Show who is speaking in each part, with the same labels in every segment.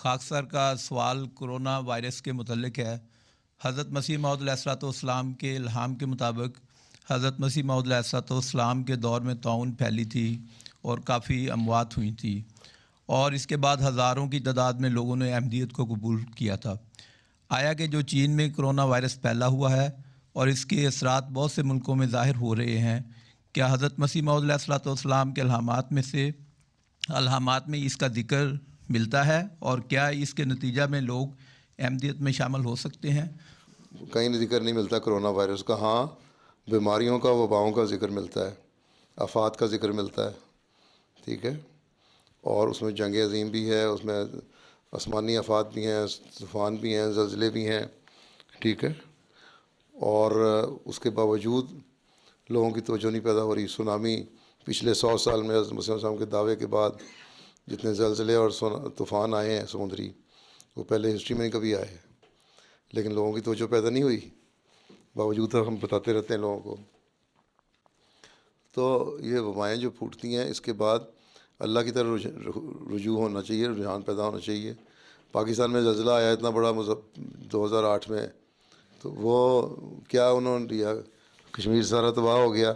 Speaker 1: خاکسار کا سوال corona virus کے متعلق ہے۔ حضرت مسیح موعود علیہ الصلوۃ والسلام کے الہام کے مطابق حضرت مسیح موعود علیہ الصلوۃ والسلام کے دور میں طاعون پھیلی تھی اور کافی اموات ہوئی تھی، اور اس کے بعد ہزاروں کی تعداد میں لوگوں نے احمدیت کو قبول کیا تھا۔ آیا کہ جو چین میں کرونا وائرس پھیلا ہوا ہے اور اس کے اثرات بہت سے ملکوں میں ظاہر ہو رہے ہیں، کیا حضرت مسیح موعود علیہ الصلوۃ والسلام کے الہامات میں اس کا ذکر ملتا ہے، اور کیا اس کے نتیجہ میں لوگ احمدیت میں شامل ہو سکتے ہیں؟
Speaker 2: کہیں ذکر نہیں ملتا کرونا وائرس کا۔ ہاں، بیماریوں کا، وباؤں کا ذکر ملتا ہے، آفات کا ذکر ملتا ہے، ٹھیک ہے، اور اس میں جنگ عظیم بھی ہے، اس میں آسمانی آفات بھی ہیں، طوفان بھی ہیں، زلزلے بھی ہیں، ٹھیک ہے، اور اس کے باوجود لوگوں کی توجہ نہیں پیدا ہو رہی۔ سونامی پچھلے 100 سال میں حضرت مسیح السلام کے دعوے کے بعد جتنے زلزلے اور طوفان آئے ہیں سمندری، وہ پہلے ہسٹری میں نہیں کبھی آئے، لیکن لوگوں کی توجہ پیدا نہیں ہوئی، باوجود ہم بتاتے رہتے ہیں لوگوں کو۔ تو یہ وبائیں جو پھوٹتی ہیں، اس کے بعد اللہ کی طرف رجوع ہونا چاہیے، رجحان پیدا ہونا چاہیے۔ پاکستان میں زلزلہ آیا اتنا بڑا 2008 میں، تو وہ کیا انہوں نے لیا؟ کشمیر سارا تباہ ہو گیا،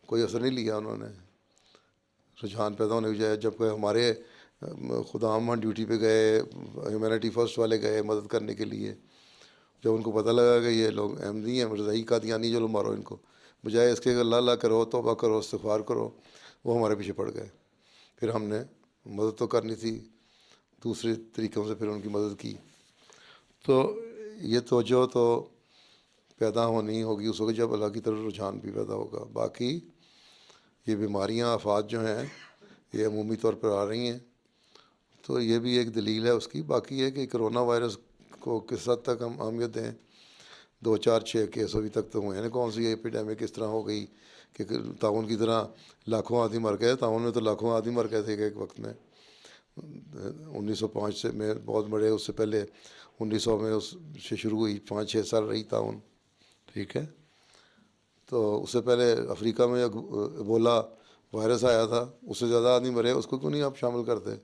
Speaker 2: کوئی اثر نہیں لیا انہوں نے، رجحان پیدا ہونے کی بجائے۔ جب کہ ہمارے خدام وہاں ڈیوٹی پہ گئے، ہیومینٹی فرسٹ والے گئے مدد کرنے کے لیے، جب ان کو پتہ لگا کہ یہ لوگ احمدی ہیں، مرزائی قادیانی، چلو مارو ان کو، بجائے اس کے کہ اللہ اللہ کرو، توبہ کرو، استغفار کرو، وہ ہمارے پیچھے پڑ گئے۔ پھر ہم نے مدد تو کرنی تھی، دوسرے طریقوں سے پھر ان کی مدد کی۔ تو یہ توجہ تو پیدا ہونی ہوگی اس وقت جب اللہ کی طرف رجحان بھی پیدا ہوگا۔ باقی یہ بیماریاں، آفات جو ہیں، یہ عمومی طور پر آ رہی ہیں، تو یہ بھی ایک دلیل ہے اس کی۔ باقی یہ کہ کرونا وائرس کو کس حد تک ہم اہمیت دیں، 2 4 6 کیس ابھی تک تو ہوئے ہیں، کون سی ایپیڈیمک اس طرح ہو گئی کہ طاعون کی طرح لاکھوں آدمی مر گئے۔ طاعون میں تو لاکھوں آدمی مر گئے تھے ایک وقت میں، 1905 سے میں بہت بڑے، اس سے پہلے 1900 میں اس سے شروع ہوئی، 5 6 سال رہی طاعون، ٹھیک ہے۔ تو اس سے پہلے افریقہ میں ایبولا وائرس آیا تھا، اس سے زیادہ آدمی مرے، اس کو کیوں نہیں آپ شامل کرتے؟